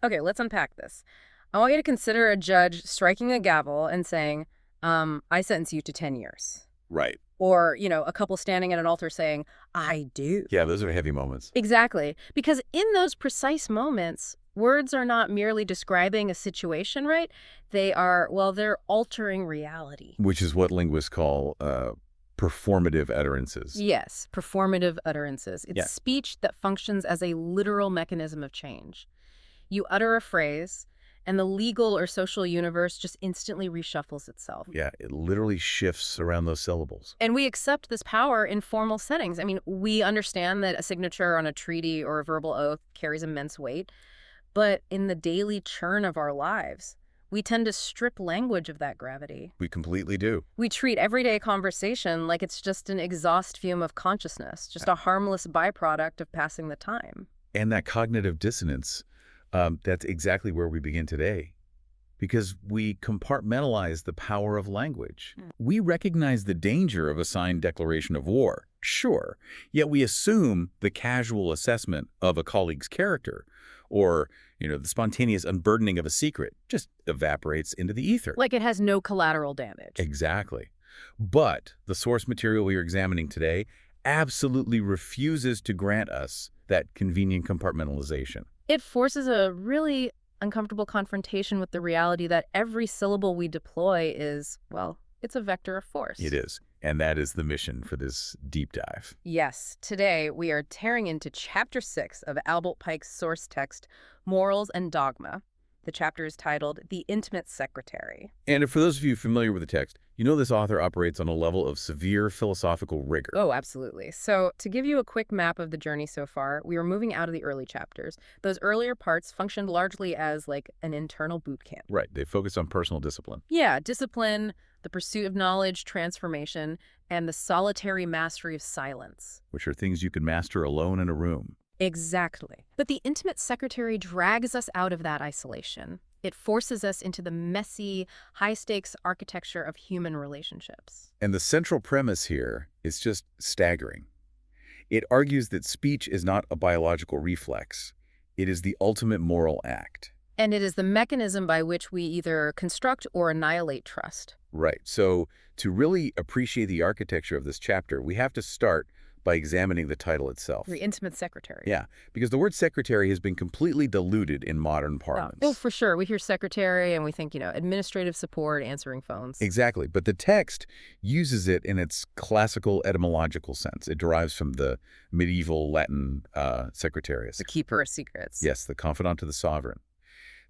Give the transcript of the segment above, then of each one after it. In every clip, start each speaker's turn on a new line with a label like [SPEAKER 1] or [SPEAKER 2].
[SPEAKER 1] Okay, let's unpack this. I want you to consider a judge striking a gavel and saying, I sentence you to 10 years.
[SPEAKER 2] Right.
[SPEAKER 1] Or, a couple standing at an altar saying, I do.
[SPEAKER 2] Yeah, those are heavy moments.
[SPEAKER 1] Exactly. Because in those precise moments, words are not merely describing a situation, right? They're altering reality.
[SPEAKER 2] Which is what linguists call performative utterances.
[SPEAKER 1] Yes, performative utterances. It's
[SPEAKER 2] Yeah.
[SPEAKER 1] speech that functions as a literal mechanism of change. You utter a phrase, and the legal or social universe just instantly reshuffles itself.
[SPEAKER 2] Yeah, it literally shifts around those syllables.
[SPEAKER 1] And we accept this power in formal settings. I mean, we understand that a signature on a treaty or a verbal oath carries immense weight, but in the daily churn of our lives, we tend to strip language of that gravity.
[SPEAKER 2] We completely do.
[SPEAKER 1] We treat everyday conversation like it's just an exhaust fume of consciousness, just a harmless byproduct of passing the time.
[SPEAKER 2] And that cognitive dissonance, that's exactly where we begin today. Because we compartmentalize the power of language. We recognize the danger of a signed declaration of war, sure, yet we assume the casual assessment of a colleague's character or, the spontaneous unburdening of a secret just evaporates into the ether.
[SPEAKER 1] Like it has no collateral damage.
[SPEAKER 2] Exactly. But the source material we are examining today absolutely refuses to grant us that convenient compartmentalization.
[SPEAKER 1] It forces a really uncomfortable confrontation with the reality that every syllable we deploy is, it's a vector of force.
[SPEAKER 2] It is. And that is the mission for this deep dive.
[SPEAKER 1] Yes. Today, we are tearing into Chapter 6 of Albert Pike's source text, Morals and Dogma. The chapter is titled The Intimate Secretary.
[SPEAKER 2] And for those of you familiar with the text, this author operates on a level of severe philosophical rigor.
[SPEAKER 1] Oh, absolutely. So to give you a quick map of the journey so far, we were moving out of the early chapters. Those earlier parts functioned largely as like an internal boot camp.
[SPEAKER 2] Right. They focus on personal discipline.
[SPEAKER 1] Yeah, discipline, the pursuit of knowledge, transformation, and the solitary mastery of silence.
[SPEAKER 2] Which are things you can master alone in a room.
[SPEAKER 1] Exactly. But the intimate secretary drags us out of that isolation. It forces us into the messy, high-stakes architecture of human relationships.
[SPEAKER 2] And the central premise here is just staggering. It argues that speech is not a biological reflex. It is the ultimate moral act.
[SPEAKER 1] And it is the mechanism by which we either construct or annihilate trust.
[SPEAKER 2] Right. So to really appreciate the architecture of this chapter, we have to start by examining the title itself.
[SPEAKER 1] The intimate secretary.
[SPEAKER 2] Yeah, because the word secretary has been completely diluted in modern parlance.
[SPEAKER 1] Oh, for sure. We hear secretary and we think, administrative support, answering phones.
[SPEAKER 2] Exactly. But the text uses it in its classical etymological sense. It derives from the medieval Latin secretarius.
[SPEAKER 1] The keeper of secrets.
[SPEAKER 2] Yes, the confidant to the sovereign.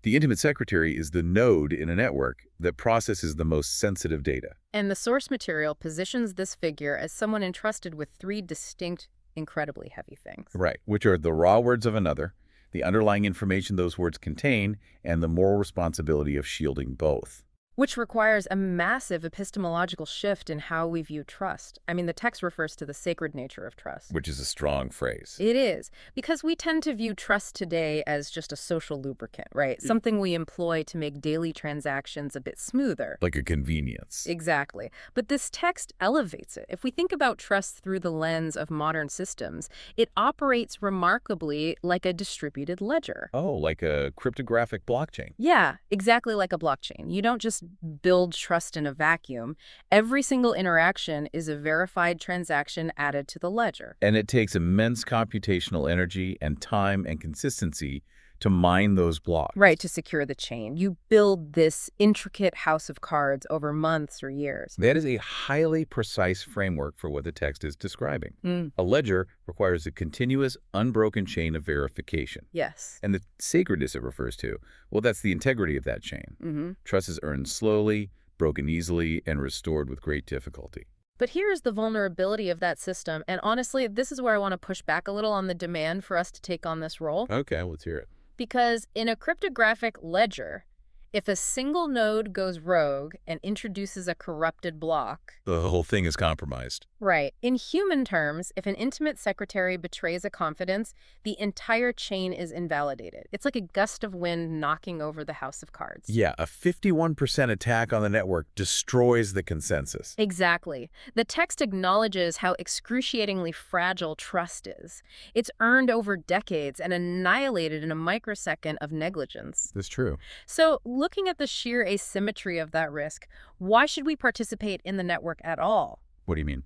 [SPEAKER 2] The intimate secretary is the node in a network that processes the most sensitive data.
[SPEAKER 1] And the source material positions this figure as someone entrusted with three distinct, incredibly heavy things.
[SPEAKER 2] Right, which are the raw words of another, the underlying information those words contain, and the moral responsibility of shielding both.
[SPEAKER 1] Which requires a massive epistemological shift in how we view trust. I mean, the text refers to the sacred nature of trust.
[SPEAKER 2] Which is a strong phrase.
[SPEAKER 1] It is, because we tend to view trust today as just a social lubricant, right? Something we employ to make daily transactions a bit smoother.
[SPEAKER 2] Like a convenience.
[SPEAKER 1] Exactly. But this text elevates it. If we think about trust through the lens of modern systems, it operates remarkably like a distributed ledger.
[SPEAKER 2] Oh, like a cryptographic blockchain.
[SPEAKER 1] Yeah, exactly like a blockchain. You don't just build trust in a vacuum. Every single interaction is a verified transaction added to the ledger.
[SPEAKER 2] And it takes immense computational energy and time and consistency to mine those blocks.
[SPEAKER 1] Right, to secure the chain. You build this intricate house of cards over months or years.
[SPEAKER 2] That is a highly precise framework for what the text is describing. A ledger requires a continuous, unbroken chain of verification.
[SPEAKER 1] Yes.
[SPEAKER 2] And the sacredness it refers to, that's the integrity of that chain. Trust is earned slowly, broken easily, and restored with great difficulty.
[SPEAKER 1] But here's the vulnerability of that system. And honestly, this is where I want to push back a little on the demand for us to take on this role.
[SPEAKER 2] Okay, let's hear it.
[SPEAKER 1] Because in a cryptographic ledger, If a single node goes rogue and introduces a corrupted block.
[SPEAKER 2] The whole thing is compromised.
[SPEAKER 1] Right. In human terms, if an intimate secretary betrays a confidence, the entire chain is invalidated. It's like a gust of wind knocking over the house of cards.
[SPEAKER 2] Yeah, a 51% attack on the network destroys the consensus.
[SPEAKER 1] Exactly. The text acknowledges how excruciatingly fragile trust is. It's earned over decades and annihilated in a microsecond of negligence.
[SPEAKER 2] That's true.
[SPEAKER 1] So, looking at the sheer asymmetry of that risk, why should we participate in the network at all?
[SPEAKER 2] What do you mean?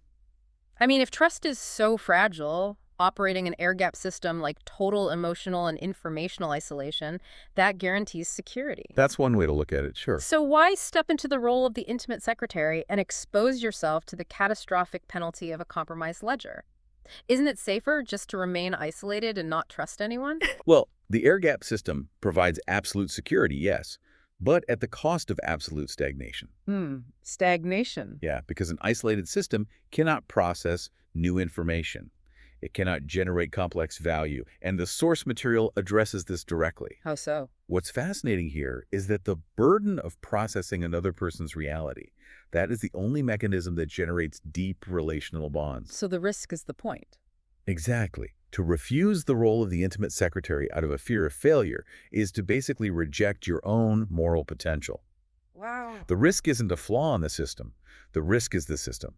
[SPEAKER 1] I mean, if trust is so fragile, operating an air-gap system like total emotional and informational isolation, that guarantees security.
[SPEAKER 2] That's one way to look at it, sure.
[SPEAKER 1] So why step into the role of the intimate secretary and expose yourself to the catastrophic penalty of a compromised ledger? Isn't it safer just to remain isolated and not trust anyone?
[SPEAKER 2] Well, the air gap system provides absolute security, yes, but at the cost of absolute stagnation.
[SPEAKER 1] Stagnation.
[SPEAKER 2] Yeah, because an isolated system cannot process new information. It cannot generate complex value, and the source material addresses this directly.
[SPEAKER 1] How so?
[SPEAKER 2] What's fascinating here is that the burden of processing another person's reality, that is the only mechanism that generates deep relational bonds.
[SPEAKER 1] So the risk is the point.
[SPEAKER 2] Exactly. To refuse the role of the intimate secretary out of a fear of failure is to basically reject your own moral potential.
[SPEAKER 1] Wow.
[SPEAKER 2] The risk isn't a flaw in the system. The risk is the system.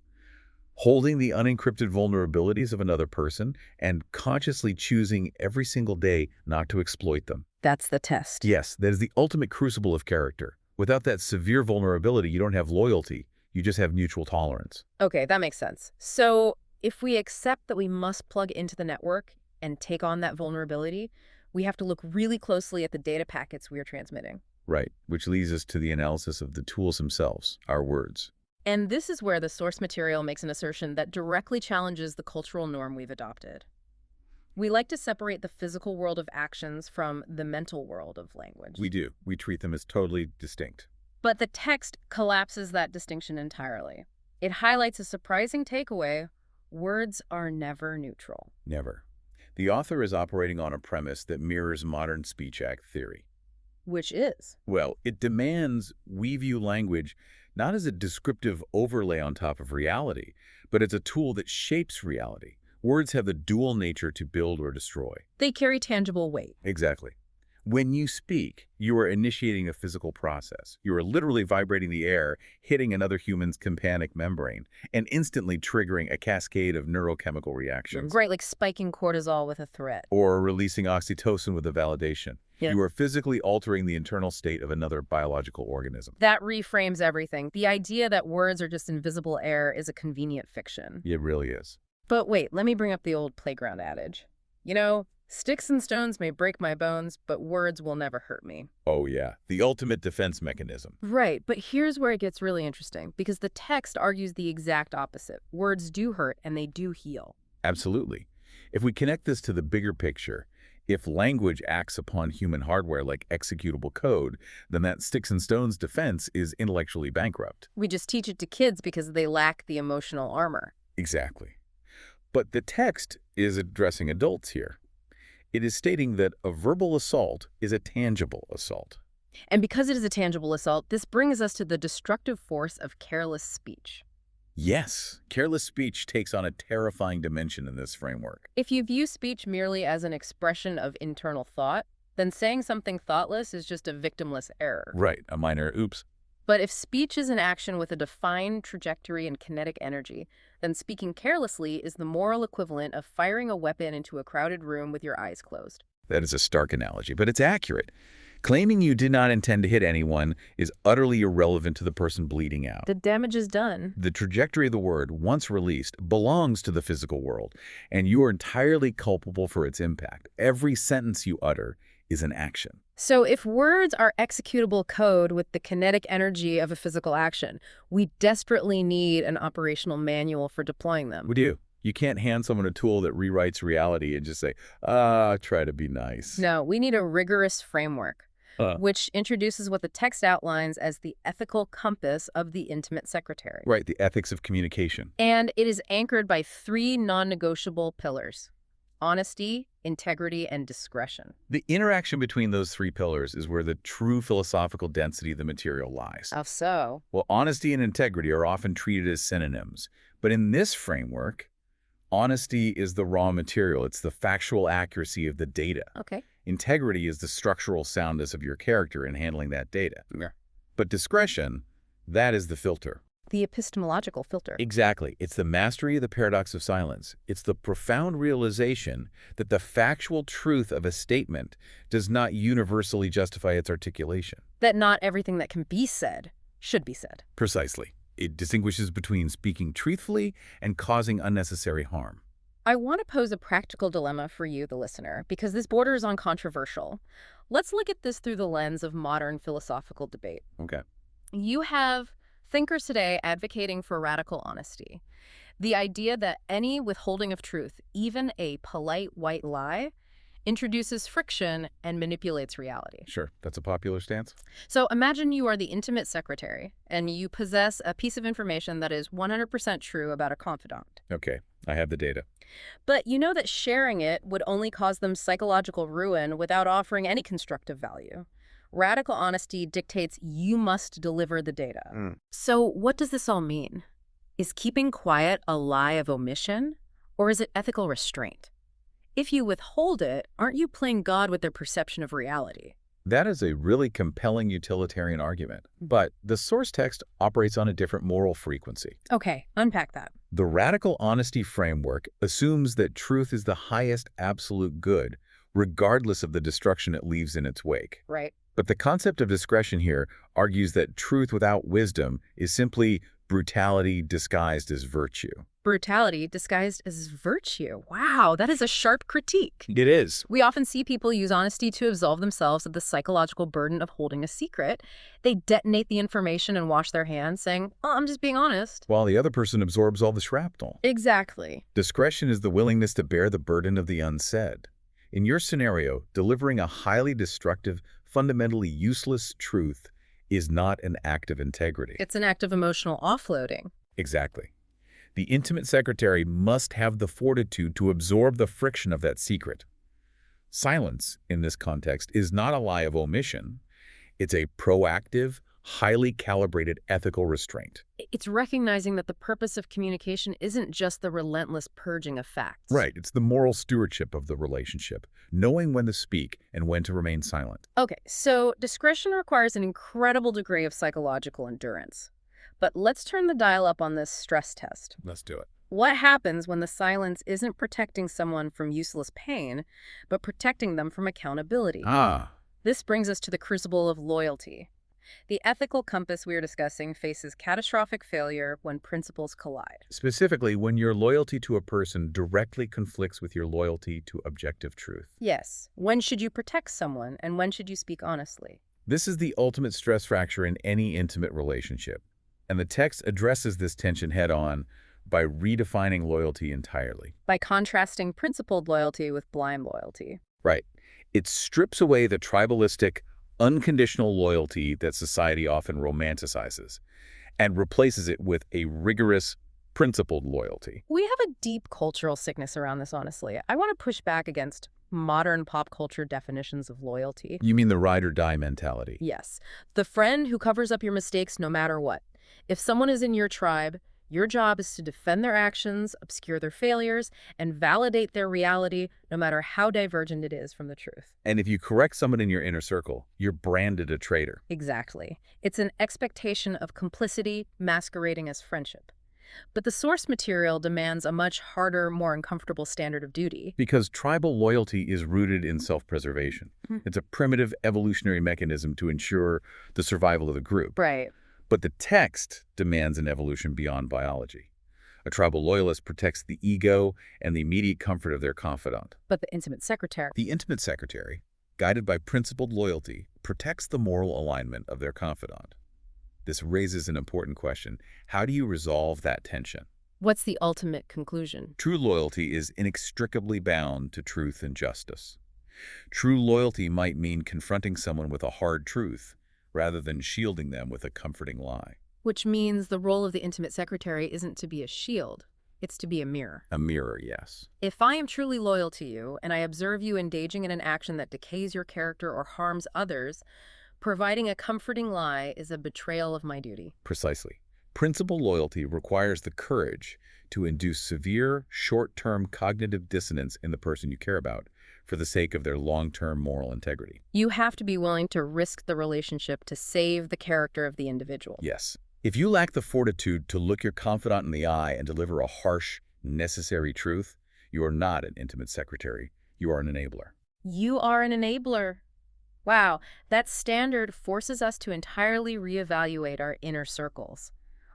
[SPEAKER 2] Holding the unencrypted vulnerabilities of another person and consciously choosing every single day not to exploit them.
[SPEAKER 1] That's the test.
[SPEAKER 2] Yes, that is the ultimate crucible of character. Without that severe vulnerability, you don't have loyalty. You just have mutual tolerance.
[SPEAKER 1] Okay, that makes sense. So if we accept that we must plug into the network and take on that vulnerability, we have to look really closely at the data packets we are transmitting.
[SPEAKER 2] Right, which leads us to the analysis of the tools themselves, our words.
[SPEAKER 1] And this is where the source material makes an assertion that directly challenges the cultural norm we've adopted. We like to separate the physical world of actions from the mental world of language.
[SPEAKER 2] We do. We treat them as totally distinct.
[SPEAKER 1] But the text collapses that distinction entirely. It highlights a surprising takeaway: words are never neutral.
[SPEAKER 2] Never. The author is operating on a premise that mirrors modern speech act theory.
[SPEAKER 1] Which is?
[SPEAKER 2] Well, it demands we view language not as a descriptive overlay on top of reality, but as a tool that shapes reality. Words have the dual nature to build or destroy.
[SPEAKER 1] They carry tangible weight.
[SPEAKER 2] Exactly. When you speak, you are initiating a physical process. You are literally vibrating the air, hitting another human's tympanic membrane, and instantly triggering a cascade of neurochemical reactions.
[SPEAKER 1] Right, like spiking cortisol with a threat.
[SPEAKER 2] Or releasing oxytocin with a validation.
[SPEAKER 1] Yeah.
[SPEAKER 2] You are physically altering the internal state of another biological organism.
[SPEAKER 1] That reframes everything. The idea that words are just invisible air is a convenient fiction.
[SPEAKER 2] It really is.
[SPEAKER 1] But wait, let me bring up the old playground adage. You know, sticks and stones may break my bones, but words will never hurt me.
[SPEAKER 2] Oh yeah, the ultimate defense mechanism.
[SPEAKER 1] Right, but here's where it gets really interesting, because the text argues the exact opposite. Words do hurt, and they do heal.
[SPEAKER 2] Absolutely. If we connect this to the bigger picture, if language acts upon human hardware like executable code, then that sticks and stones defense is intellectually bankrupt.
[SPEAKER 1] We just teach it to kids because they lack the emotional armor.
[SPEAKER 2] Exactly. But the text is addressing adults here. It is stating that a verbal assault is a tangible assault.
[SPEAKER 1] And because it is a tangible assault, this brings us to the destructive force of careless speech.
[SPEAKER 2] Yes, careless speech takes on a terrifying dimension in this framework.
[SPEAKER 1] If you view speech merely as an expression of internal thought, then saying something thoughtless is just a victimless error.
[SPEAKER 2] Right, a minor oops.
[SPEAKER 1] But if speech is an action with a defined trajectory and kinetic energy, then speaking carelessly is the moral equivalent of firing a weapon into a crowded room with your eyes closed.
[SPEAKER 2] That is a stark analogy, but it's accurate. Claiming you did not intend to hit anyone is utterly irrelevant to the person bleeding out.
[SPEAKER 1] The damage is done.
[SPEAKER 2] The trajectory of the word, once released, belongs to the physical world, and you are entirely culpable for its impact. Every sentence you utter is an action.
[SPEAKER 1] So if words are executable code with the kinetic energy of a physical action, we desperately need an operational manual for deploying them.
[SPEAKER 2] We do. You can't hand someone a tool that rewrites reality and just say, try to be nice.
[SPEAKER 1] No, we need a rigorous framework, which introduces what the text outlines as the ethical compass of the intimate secretary.
[SPEAKER 2] Right, the ethics of communication.
[SPEAKER 1] And it is anchored by 3 non-negotiable pillars: honesty, integrity, and discretion.
[SPEAKER 2] The interaction between those three pillars is where the true philosophical density of the material lies.
[SPEAKER 1] How so?
[SPEAKER 2] Well, honesty and integrity are often treated as synonyms, but in this framework, honesty is the raw material. It's the factual accuracy of the data.
[SPEAKER 1] Okay.
[SPEAKER 2] Integrity is the structural soundness of your character in handling that data.
[SPEAKER 1] Yeah.
[SPEAKER 2] But discretion, that is the filter.
[SPEAKER 1] The epistemological filter.
[SPEAKER 2] Exactly. It's the mastery of the paradox of silence. It's the profound realization that the factual truth of a statement does not universally justify its articulation.
[SPEAKER 1] That not everything that can be said should be said.
[SPEAKER 2] Precisely. It distinguishes between speaking truthfully and causing unnecessary harm.
[SPEAKER 1] I want to pose a practical dilemma for you, the listener, because this borders on controversial. Let's look at this through the lens of modern philosophical debate.
[SPEAKER 2] Okay.
[SPEAKER 1] You have thinkers today advocating for radical honesty. The idea that any withholding of truth, even a polite white lie, introduces friction and manipulates reality.
[SPEAKER 2] Sure. That's a popular stance.
[SPEAKER 1] So imagine you are the intimate secretary and you possess a piece of information that is 100% true about a confidant.
[SPEAKER 2] Okay. I have the data.
[SPEAKER 1] But you know that sharing it would only cause them psychological ruin without offering any constructive value. Radical honesty dictates you must deliver the data. So what does this all mean? Is keeping quiet a lie of omission, or is it ethical restraint? If you withhold it, aren't you playing God with their perception of reality?
[SPEAKER 2] That is a really compelling utilitarian argument, but the source text operates on a different moral frequency.
[SPEAKER 1] Okay, unpack that.
[SPEAKER 2] The radical honesty framework assumes that truth is the highest absolute good, regardless of the destruction it leaves in its wake.
[SPEAKER 1] Right.
[SPEAKER 2] But the concept of discretion here argues that truth without wisdom is simply brutality disguised as virtue.
[SPEAKER 1] Brutality disguised as virtue. Wow, that is a sharp critique.
[SPEAKER 2] It is.
[SPEAKER 1] We often see people use honesty to absolve themselves of the psychological burden of holding a secret. They detonate the information and wash their hands, saying, "Oh, I'm just being honest."
[SPEAKER 2] While the other person absorbs all the shrapnel.
[SPEAKER 1] Exactly.
[SPEAKER 2] Discretion is the willingness to bear the burden of the unsaid. In your scenario, delivering a highly destructive, fundamentally useless truth is not an act of integrity.
[SPEAKER 1] It's an act of emotional offloading.
[SPEAKER 2] Exactly. The intimate secretary must have the fortitude to absorb the friction of that secret. Silence, in this context, is not a lie of omission. It's a proactive, highly calibrated ethical restraint.
[SPEAKER 1] It's recognizing that the purpose of communication isn't just the relentless purging of facts.
[SPEAKER 2] Right. It's the moral stewardship of the relationship, knowing when to speak and when to remain silent.
[SPEAKER 1] Okay, so discretion requires an incredible degree of psychological endurance. But let's turn the dial up on this stress test.
[SPEAKER 2] Let's do it.
[SPEAKER 1] What happens when the silence isn't protecting someone from useless pain, but protecting them from accountability? This brings us to the crucible of loyalty. The ethical compass we are discussing faces catastrophic failure when principles collide.
[SPEAKER 2] Specifically, when your loyalty to a person directly conflicts with your loyalty to objective truth.
[SPEAKER 1] Yes. When should you protect someone, and when should you speak honestly?
[SPEAKER 2] This is the ultimate stress fracture in any intimate relationship. And the text addresses this tension head-on by redefining loyalty entirely.
[SPEAKER 1] By contrasting principled loyalty with blind loyalty.
[SPEAKER 2] Right. It strips away the tribalistic, unconditional loyalty that society often romanticizes and replaces it with a rigorous, principled loyalty.
[SPEAKER 1] We have a deep cultural sickness around this, honestly. I want to push back against modern pop culture definitions of loyalty.
[SPEAKER 2] You mean the ride or die mentality?
[SPEAKER 1] Yes. The friend who covers up your mistakes no matter what. If someone is in your tribe, your job is to defend their actions, obscure their failures, and validate their reality, no matter how divergent it is from the truth.
[SPEAKER 2] And if you correct someone in your inner circle, you're branded a traitor.
[SPEAKER 1] Exactly. It's an expectation of complicity masquerading as friendship. But the source material demands a much harder, more uncomfortable standard of duty.
[SPEAKER 2] Because tribal loyalty is rooted in self-preservation. It's a primitive evolutionary mechanism to ensure the survival of the group.
[SPEAKER 1] Right.
[SPEAKER 2] But the text demands an evolution beyond biology. A tribal loyalist protects the ego and the immediate comfort of their confidant.
[SPEAKER 1] But the intimate secretary.
[SPEAKER 2] The intimate secretary, guided by principled loyalty, protects the moral alignment of their confidant. This raises an important question. How do you resolve that tension?
[SPEAKER 1] What's the ultimate conclusion?
[SPEAKER 2] True loyalty is inextricably bound to truth and justice. True loyalty might mean confronting someone with a hard truth, rather than shielding them with a comforting lie.
[SPEAKER 1] Which means the role of the intimate secretary isn't to be a shield, It's to be a mirror.
[SPEAKER 2] A mirror, yes.
[SPEAKER 1] If I am truly loyal to you and I observe you engaging in an action that decays your character or harms others, providing a comforting lie is a betrayal of my duty.
[SPEAKER 2] Precisely. Principled loyalty requires the courage to induce severe, short-term cognitive dissonance in the person you care about for the sake of their long-term moral integrity.
[SPEAKER 1] You have to be willing to risk the relationship to save the character of the individual.
[SPEAKER 2] Yes. If you lack the fortitude to look your confidant in the eye and deliver a harsh, necessary truth, you are not an intimate secretary. You are an enabler.
[SPEAKER 1] You are an enabler. Wow, that standard forces us to entirely reevaluate our inner circles.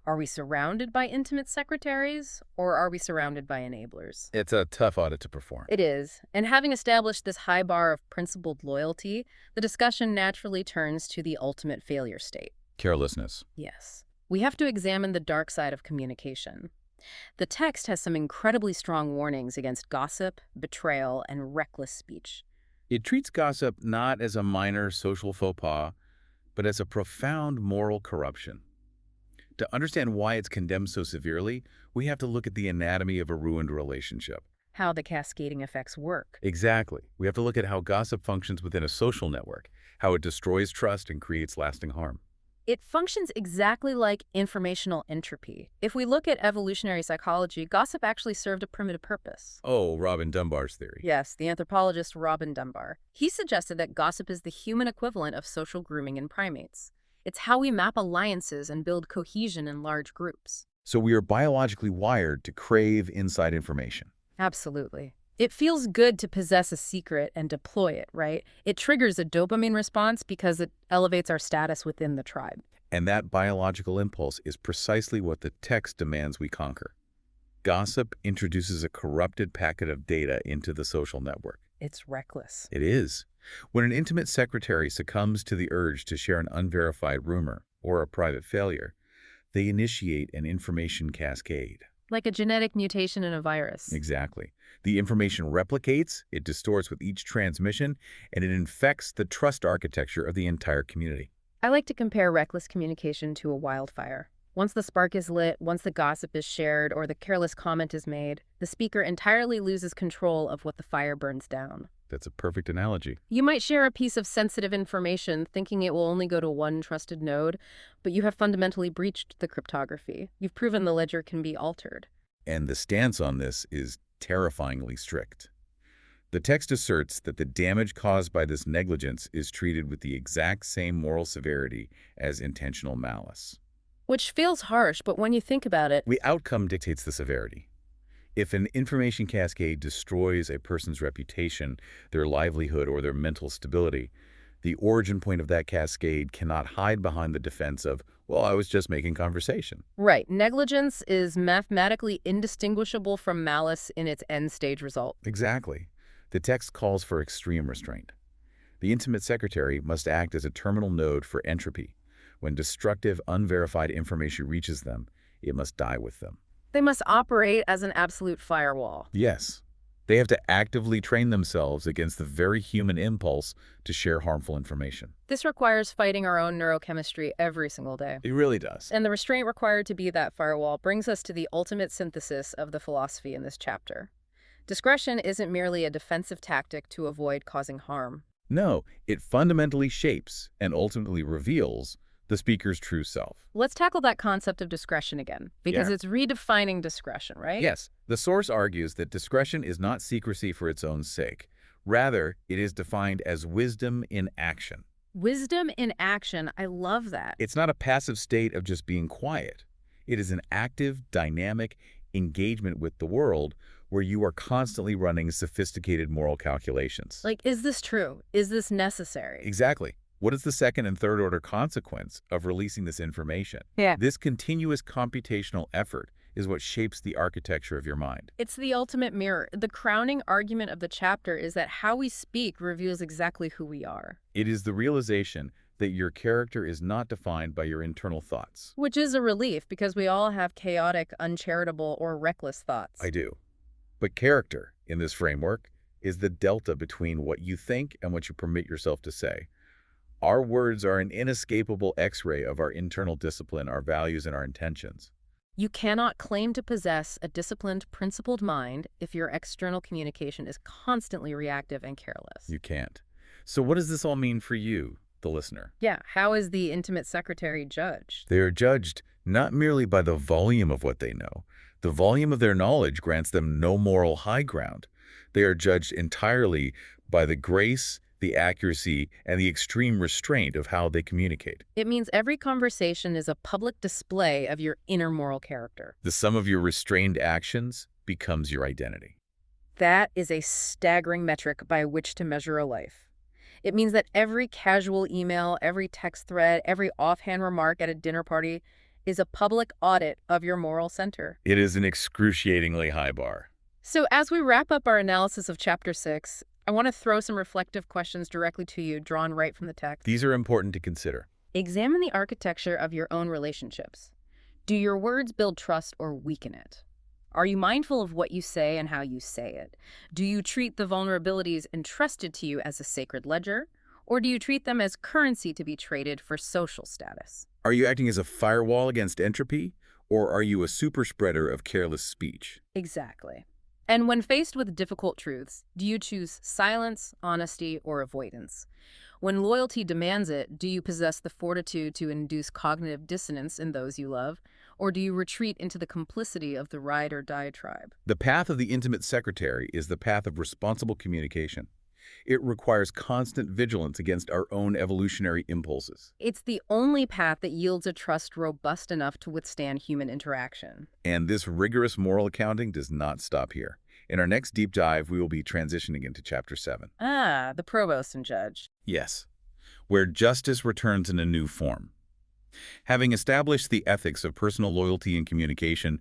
[SPEAKER 1] Are we surrounded by intimate secretaries, or are we surrounded by enablers?
[SPEAKER 2] It's a tough audit to perform.
[SPEAKER 1] It is. And having established this high bar of principled loyalty, the discussion naturally turns to the ultimate failure state.
[SPEAKER 2] Carelessness.
[SPEAKER 1] Yes. We have to examine the dark side of communication. The text has some incredibly strong warnings against gossip, betrayal, and reckless speech.
[SPEAKER 2] It treats gossip not as a minor social faux pas, but as a profound moral corruption. To understand why it's condemned so severely, we have to look at the anatomy of a ruined relationship.
[SPEAKER 1] How the cascading effects work.
[SPEAKER 2] Exactly. We have to look at how gossip functions within a social network, how it destroys trust and creates lasting harm.
[SPEAKER 1] It functions exactly like informational entropy. If we look at evolutionary psychology, gossip actually served a primitive purpose.
[SPEAKER 2] Oh, Robin Dunbar's theory.
[SPEAKER 1] Yes, the anthropologist Robin Dunbar. He suggested that gossip is the human equivalent of social grooming in primates. It's how we map alliances and build cohesion in large groups.
[SPEAKER 2] So we are biologically wired to crave inside information.
[SPEAKER 1] Absolutely. It feels good to possess a secret and deploy it, right? It triggers a dopamine response because it elevates our status within the tribe.
[SPEAKER 2] And that biological impulse is precisely what the text demands we conquer. Gossip introduces a corrupted packet of data into the social network.
[SPEAKER 1] It's reckless.
[SPEAKER 2] It is. When an intimate secretary succumbs to the urge to share an unverified rumor or a private failure, they initiate an information cascade.
[SPEAKER 1] Like a genetic mutation in a virus.
[SPEAKER 2] Exactly. The information replicates, it distorts with each transmission, and it infects the trust architecture of the entire community.
[SPEAKER 1] I like to compare reckless communication to a wildfire. Once the spark is lit, once the gossip is shared, or the careless comment is made, the speaker entirely loses control of what the fire burns down.
[SPEAKER 2] That's a perfect analogy.
[SPEAKER 1] You might share a piece of sensitive information thinking it will only go to one trusted node, but you have fundamentally breached the cryptography. You've proven the ledger can be altered.
[SPEAKER 2] And the stance on this is terrifyingly strict. The text asserts that the damage caused by this negligence is treated with the exact same moral severity as intentional malice.
[SPEAKER 1] Which feels harsh, but when you think about it,
[SPEAKER 2] The outcome dictates the severity. If an information cascade destroys a person's reputation, their livelihood, or their mental stability, the origin point of that cascade cannot hide behind the defense of, well, I was just making conversation.
[SPEAKER 1] right, negligence is mathematically indistinguishable from malice in its end-stage result.
[SPEAKER 2] Exactly. The text calls for extreme restraint. The intimate secretary must act as a terminal node for entropy. When destructive, unverified information reaches them, it must die with them.
[SPEAKER 1] They must operate as an absolute firewall.
[SPEAKER 2] Yes, they have to actively train themselves against the very human impulse to share harmful information.
[SPEAKER 1] This requires fighting our own neurochemistry every single day.
[SPEAKER 2] It really does.
[SPEAKER 1] And the restraint required to be that firewall brings us to the ultimate synthesis of the philosophy in this chapter. Discretion isn't merely a defensive tactic to avoid causing harm.
[SPEAKER 2] No, it fundamentally shapes and ultimately reveals the speaker's true self.
[SPEAKER 1] Let's tackle that concept of discretion again, because
[SPEAKER 2] Yeah.
[SPEAKER 1] it's redefining discretion, right?
[SPEAKER 2] Yes, the source argues that discretion is not secrecy for its own sake. Rather, it is defined as wisdom in action.
[SPEAKER 1] Wisdom in action. I love that.
[SPEAKER 2] It's not a passive state of just being quiet. It is an active, dynamic engagement with the world where you are constantly running sophisticated moral calculations.
[SPEAKER 1] Like, is this true? Is this necessary?
[SPEAKER 2] Exactly. What is the second and third order consequence of releasing this information?
[SPEAKER 1] Yeah.
[SPEAKER 2] This continuous computational effort is what shapes the architecture of your mind.
[SPEAKER 1] It's the ultimate mirror. The crowning argument of the chapter is that how we speak reveals exactly who we are.
[SPEAKER 2] It is the realization that your character is not defined by your internal thoughts.
[SPEAKER 1] Which is a relief because we all have chaotic, uncharitable, or reckless thoughts.
[SPEAKER 2] I do. But character, in this framework, is the delta between what you think and what you permit yourself to say. Our words are an inescapable X-ray of our internal discipline, our values, and our intentions.
[SPEAKER 1] You cannot claim to possess a disciplined, principled mind if your external communication is constantly reactive and careless.
[SPEAKER 2] You can't. So what does this all mean for you, the listener?
[SPEAKER 1] Yeah, how is the intimate secretary judged?
[SPEAKER 2] They are judged not merely by the volume of what they know. The volume of their knowledge grants them no moral high ground. They are judged entirely by the grace, the accuracy, and the extreme restraint of how they communicate.
[SPEAKER 1] It means every conversation is a public display of your inner moral character.
[SPEAKER 2] The sum of your restrained actions becomes your identity.
[SPEAKER 1] That is a staggering metric by which to measure a life. It means that every casual email, every text thread, every offhand remark at a dinner party is a public audit of your moral center.
[SPEAKER 2] It is an excruciatingly high bar.
[SPEAKER 1] So as we wrap up our analysis of Chapter 6, I want to throw some reflective questions directly to you, drawn right from the text.
[SPEAKER 2] These are important to consider.
[SPEAKER 1] Examine the architecture of your own relationships. Do your words build trust or weaken it? Are you mindful of what you say and how you say it? Do you treat the vulnerabilities entrusted to you as a sacred ledger, or do you treat them as currency to be traded for social status?
[SPEAKER 2] Are you acting as a firewall against entropy, or are you a super spreader of careless speech?
[SPEAKER 1] Exactly. And when faced with difficult truths, do you choose silence, honesty, or avoidance? When loyalty demands it, do you possess the fortitude to induce cognitive dissonance in those you love, or do you retreat into the complicity of the ride or die tribe?
[SPEAKER 2] The path of the intimate secretary is the path of responsible communication. It requires constant vigilance against our own evolutionary impulses.
[SPEAKER 1] It's the only path that yields a trust robust enough to withstand human interaction.
[SPEAKER 2] And this rigorous moral accounting does not stop here. In our next deep dive, we will be transitioning into Chapter 7.
[SPEAKER 1] Ah, the provost and judge.
[SPEAKER 2] Yes, where justice returns in a new form. Having established the ethics of personal loyalty and communication,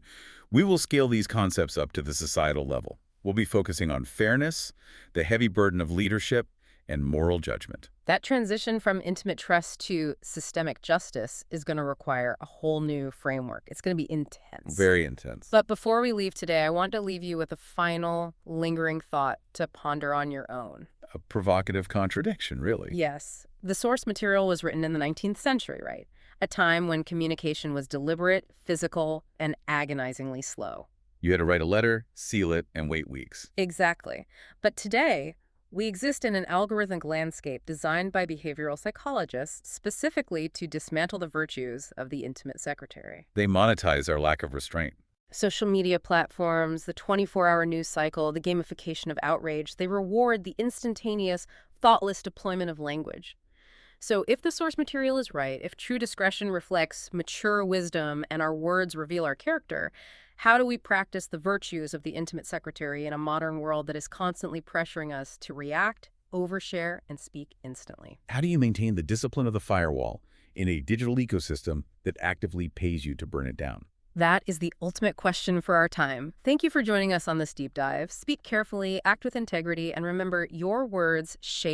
[SPEAKER 2] we will scale these concepts up to the societal level. We'll be focusing on fairness, the heavy burden of leadership, and moral judgment.
[SPEAKER 1] That transition from intimate trust to systemic justice is going to require a whole new framework. It's going to be intense.
[SPEAKER 2] Very intense.
[SPEAKER 1] But before we leave today, I want to leave you with a final, lingering thought to ponder on your own.
[SPEAKER 2] A provocative contradiction, really.
[SPEAKER 1] Yes. The source material was written in the 19th century, right? A time when communication was deliberate, physical, and agonizingly slow.
[SPEAKER 2] You had to write a letter, seal it, and wait weeks.
[SPEAKER 1] Exactly. But today, we exist in an algorithmic landscape designed by behavioral psychologists specifically to dismantle the virtues of the intimate secretary.
[SPEAKER 2] They monetize our lack of restraint.
[SPEAKER 1] Social media platforms, the 24-hour news cycle, the gamification of outrage, they reward the instantaneous, thoughtless deployment of language. So if the source material is right, if true discretion reflects mature wisdom and our words reveal our character, how do we practice the virtues of the intimate secretary in a modern world that is constantly pressuring us to react, overshare, and speak instantly?
[SPEAKER 2] How do you maintain the discipline of the firewall in a digital ecosystem that actively pays you to burn it down?
[SPEAKER 1] That is the ultimate question for our time. Thank you for joining us on this deep dive. Speak carefully, act with integrity, and remember, your words shape